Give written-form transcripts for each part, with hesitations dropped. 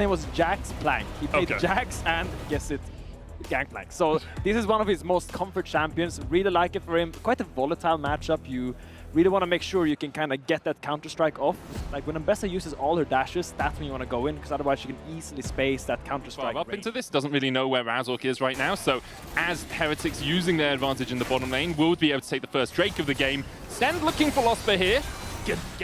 It was Jax Plank. He played Jax and, guess it, Gangplank. So this is one of his most comfort champions. Really like it for him. Quite a volatile matchup. You really want to make sure you can kind of get that counter-strike off. Like when Mbessa uses all her dashes, that's when you want to go in, because otherwise you can easily space that counter-strike. Up into this, doesn't really know where Razork is right now, so as Heretics using their advantage in the bottom lane, will be able to take the first Drake of the game. Sten looking for Losper here.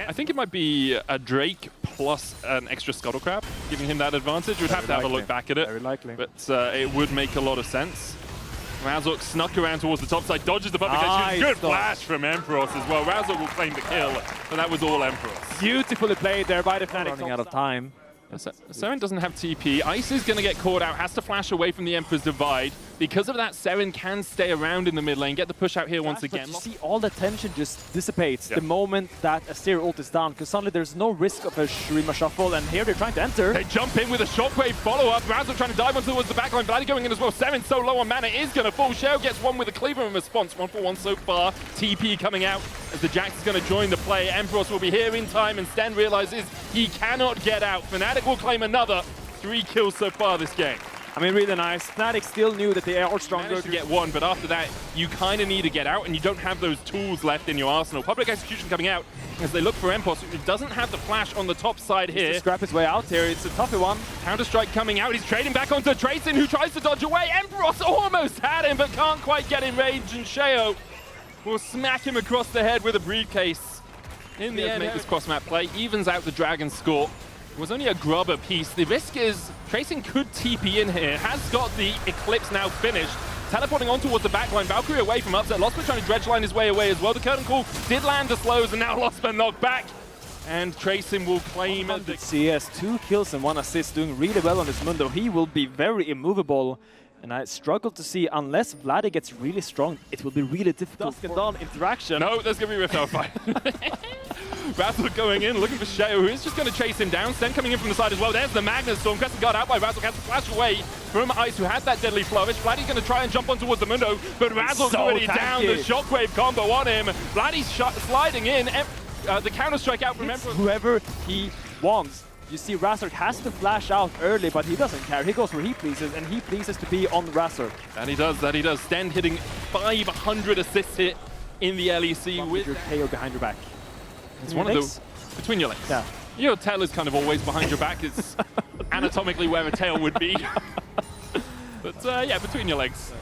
I think it might be a Drake plus an extra Scuttle Crab, giving him that advantage. We'd have to have a look back at it. Very likely. But it would make a lot of sense. Razork snuck around towards the top side, dodges the public execution. Good flash from Emperos as well. Razork will claim the kill, but that was all Emperos. Beautifully played there by the Fnatic. Running out of time. Seren doesn't have TP. Ice is going to get caught out, has to flash away from the Emperor's Divide. Because of that, Seren can stay around in the mid lane, get the push out here once again. But you see, all the tension just dissipates the moment that a Seer ult is down, because suddenly there's no risk of a Shurima shuffle, and here they're trying to enter. They jump in with a shockwave follow-up. Razork trying to dive onto towards the backline. Bloody going in as well. Seren so low on mana is going to fall. Shell gets one with a cleaver in response. 1-for-1 so far. TP coming out as the Jax is going to join the play. Emperos will be here in time, and Sten realizes he cannot get out. Fnatic will claim another 3 kills so far this game. I mean, really nice. Fnatic still knew that they are stronger. To get one, but after that, you kind of need to get out, and you don't have those tools left in your arsenal. Public execution coming out as they look for Emperos, who doesn't have the flash on the top side here. To scrap his way out here. It's a tougher one. Counter-strike coming out. He's trading back onto Tracing, who tries to dodge away. Emperos almost had him, but can't quite get in range, and Sheo will smack him across the head with a briefcase. In the end, make this cross-map play, evens out the Dragon score. It was only a grubber piece. The risk is Tracing could TP in here, has got the Eclipse now finished. Teleporting on towards the backline, Valkyrie away from upset. Losper trying to dredge line his way away as well. The curtain call did land the slows, and now Losper knocked back. And Tracing will claim the CS, 2 kills and 1 assist, doing really well on this Mundo. He will be very immovable. And I struggle to see, unless Vladdy gets really strong, it will be really difficult. Dusk and Dawn interaction. No, there's going to be Rift Out fight. Razork going in, looking for Sheo, who is just going to chase him down. Sten coming in from the side as well. There's the Magnus Storm. Crescent Guard out by Razork, has to flash away from Ice, who had that deadly flourish. Vladdy's going to try and jump on towards the Mundo, but Razork's already down. The shockwave combo on him. Vladdy's sliding in. The counter-strike out from Emperor. Whoever he wants. You see, Razork has to flash out early, but he doesn't care. He goes where he pleases, and he pleases to be on Razork. And he does, that he does. Sten hitting 500 assists hit in the LEC with your tail behind your back. It's one of the between your legs. Yeah. Your tail is kind of always behind your back. It's anatomically where a tail would be. But yeah, between your legs.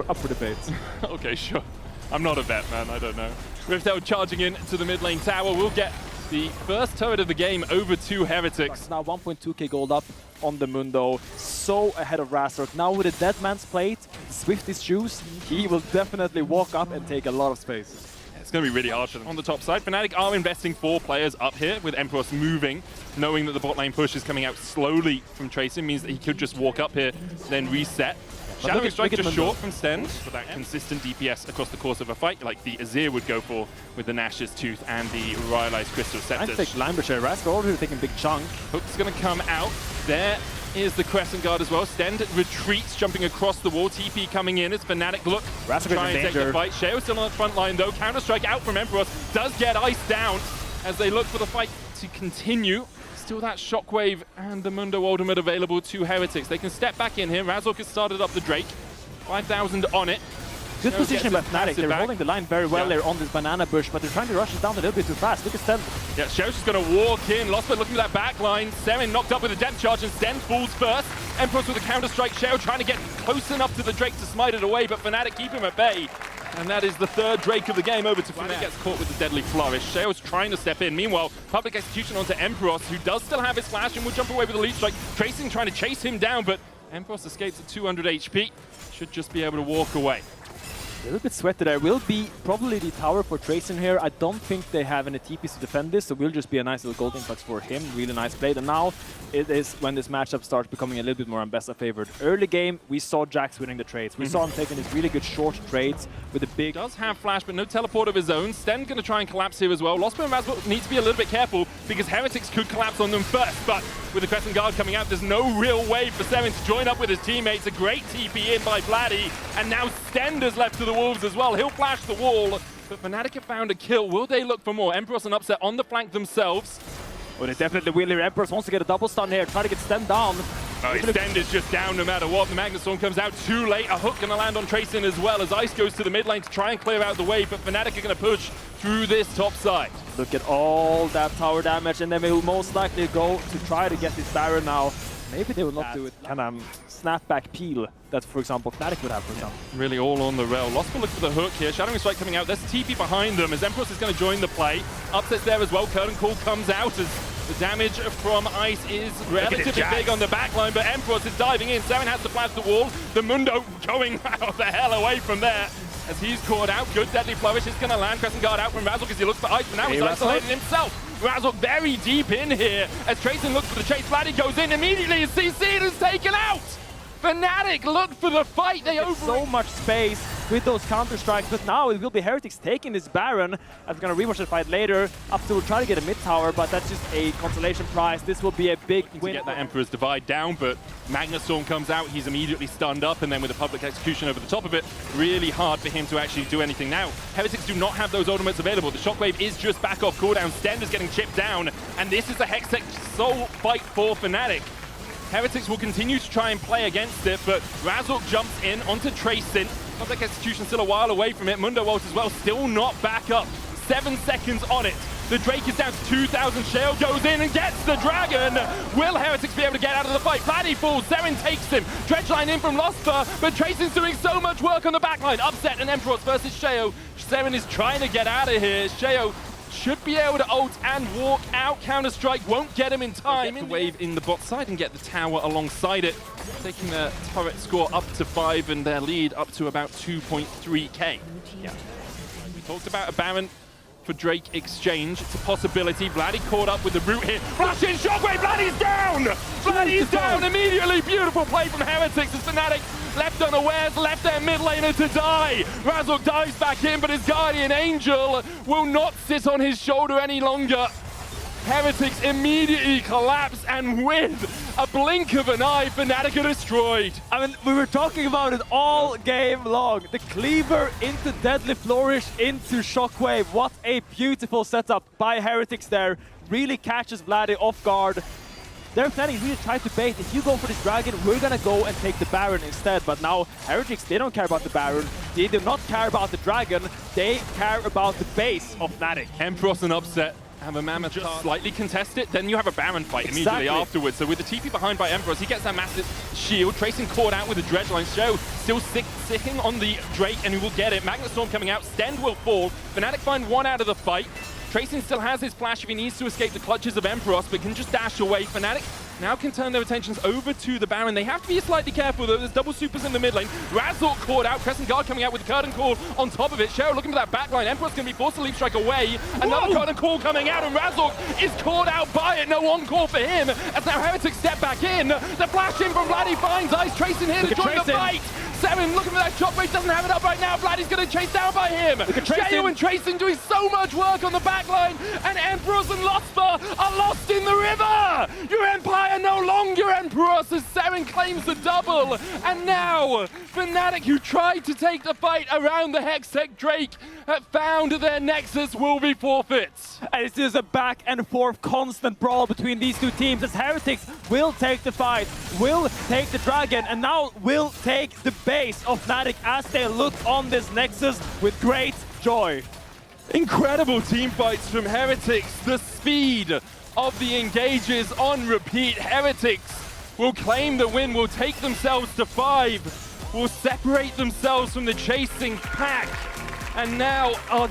Up for debate. Okay, sure. I'm not a vet, man. I don't know. Riftel charging in to the mid lane tower. We'll get the first turret of the game over to Heretics. Now 1.2k gold up on the Mundo, so ahead of Razork. Now with a dead man's plate, Swifty's shoes, he will definitely walk up and take a lot of space. It's going to be really hard for them. On the top side, Fnatic are investing 4 players up here with Emperos moving, knowing that the bot lane push is coming out slowly from Tracing, means that he could just walk up here, then reset. Shadow Strike just short from Sten for that consistent DPS across the course of a fight, like the Azir would go for with the Nash's Tooth and the Rylai's Crystal Scepter. I think Limebridge Razork already taking a big chunk. Hook's going to come out. There is the Crescent Guard as well. Sten retreats, jumping across the wall. TP coming in as Fnatic look to try and take the fight. Sheo still on the front line though. Counter-strike out from Emperos. Does get Ice down as they look for the fight to continue. Still that Shockwave and the Mundo Ultimate available to Heretics. They can step back in here. Razork has started up the Drake. 5,000 on it. Good position by Fnatic. They're holding the line very well there on this banana bush, but they're trying to rush it down a little bit too fast. Look at Sten. Yeah, Sheo's just going to walk in. Losper looking at that back line. Seren knocked up with a depth charge, and Sten falls first. Emperos with a counter-strike. Sheo trying to get close enough to the Drake to smite it away, but Fnatic keep him at bay. And that is the 3rd Drake of the game over to Fnatic. Gets caught with the deadly flourish. Sheo's trying to step in. Meanwhile, public execution onto Emperos, who does still have his flash and will jump away with the lead strike. Tracing trying to chase him down, but Emperos escapes at 200 HP. Should just be able to walk away. A little bit sweated there. Will be probably the tower for Tracing here. I don't think they have any TPs to defend this, so will just be a nice little gold influx for him. Really nice play. And now it is when this matchup starts becoming a little bit more Mbessa favored. Early game, we saw Jax winning the trades. We saw him taking these really good short trades with a big... Does have flash, but no teleport of his own. Sten going to try and collapse here as well. Losper and Razork need to be a little bit careful because Heretics could collapse on them first, but with the Crescent Guard coming out, there's no real way for Seren to join up with his teammates. A great TP in by Vladdy, and now Stender's left to the Wolves as well. He'll flash the wall, but Fnatic have found a kill. Will they look for more? Emperos and Upset on the flank themselves. Oh, they definitely will here. Empress wants to get a double stun here, try to get Sten down. Oh, his Sten is just down no matter what. The Magnus Storm comes out too late. A hook going to land on Tracing as well as Ice goes to the mid lane to try and clear out the way, but Fnatic are going to push through this top side. Look at all that tower damage, and then they will most likely go to try to get this Baron now. Maybe they will not do it. Kind of snapback peel that, for example, Fnatic would have, for example. Really all on the rail. Lost will look for the hook here. Shadowing Strike coming out. There's TP behind them as Empress is going to join the play. Upsets there as well. Curtain Call comes out as the damage from Ice is relatively big on the backline, but Empress is diving in. Seven has to flash the wall. The Mundo going out the hell away from there as he's caught out. Good Deadly Flourish is going to land. Crescent Guard out from Razzle as he looks for Ice, but now he's isolated himself. Razzle very deep in here as Trayson looks for the chase. Fnatic goes in immediately as CC is taken out. Fnatic look for the fight. They over so much space with those counter strikes, but now it will be Heretics taking this Baron. I'm gonna rewatch the fight later. Up to try to get a mid tower, but that's just a consolation prize. This will be a big win. To get that Emperor's Divide down, but Magnus Storm comes out. He's immediately stunned up, and then with a public execution over the top of it, really hard for him to actually do anything now. Heretics do not have those ultimates available. The Shockwave is just back off cooldown. Sten is getting chipped down, and this is a Hextech sole fight for Fnatic. Heretics will continue to try and play against it, but Razzle jumps in onto Tracing. Public execution still a while away from it. Mundo ult as well, still not back up. 7 seconds on it. The Drake is down to 2,000. Shale goes in and gets the dragon. Will Heretics be able to get out of the fight? Platy falls, Seren takes him. Dredgeline in from Losper, but Tracing's doing so much work on the backline. Upset and Emperor versus Sheo. Seren is trying to get out of here. Sheo should be able to ult and walk out. Counter-Strike won't get him in time. Get the wave in the bot side and get the tower alongside it, taking the turret score up to 5 and their lead up to about 2.3k. Yeah. We talked about a Baron for Drake exchange. It's a possibility. Vladdy caught up with the root here. Flash in, Shockwave, Vladdy's down! Vladdy's down immediately. Beautiful play from Heretics as Fnatic left unawares, left their mid laner to die. Razork dives back in, but his Guardian Angel will not sit on his shoulder any longer. Heretics immediately collapse, and with a blink of an eye, Fnatic are destroyed. I mean, we were talking about it all game long. The Cleaver into Deadly Flourish into Shockwave. What a beautiful setup by Heretics there. Really catches Vladdy off guard. Their Fnatic really tried to bait. If you go for this dragon, we're gonna go and take the Baron instead. But now Heretics, they don't care about the Baron. They do not care about the dragon. They care about the base of Fnatic. Empress an upset. Have a Mammoth just slightly contest it, then you have a Baron fight immediately afterwards. So with the TP behind by Emperor, he gets that massive shield. Tracing caught out with the Dredgeline. Show still sticking on the Drake, and he will get it. Magnus Storm coming out. Sten will fall. Fnatic find one out of the fight. Tracing still has his flash if he needs to escape the clutches of Emperos, but can just dash away. Fnatic now can turn their attentions over to the Baron. They have to be slightly careful though. There's double supers in the mid lane. Razzle caught out. Crescent Guard coming out with the Curtain Call on top of it. Cheryl looking for that backline. Emperor's going to be forced to leap strike away. Another Curtain Call coming out, and Razzle is caught out by it. No on-call for him as now Heretics step back in. The flash in from Vladdy finds Ice. Tracing here to join the fight. Seren looking for that Shockwave, doesn't have it up right now. Vladdy's going to chase down by him. Sheo and Tracing doing so much work on the backline, and Emperors and Losper are lost in the river. Your Empire no longer, Emperors, as Seren claims the double. And now, Fnatic, who tried to take the fight around the Hextech Drake, have found their Nexus will be forfeits. And it's just a back and forth constant brawl between these two teams as Heretics will take the fight, will take the dragon, and now will take the base of Fnatic as they look on this Nexus with great joy. Incredible team fights from Heretics. The speed of the engages on repeat. Heretics will claim the win, will take themselves to 5, will separate themselves from the chasing pack, and now are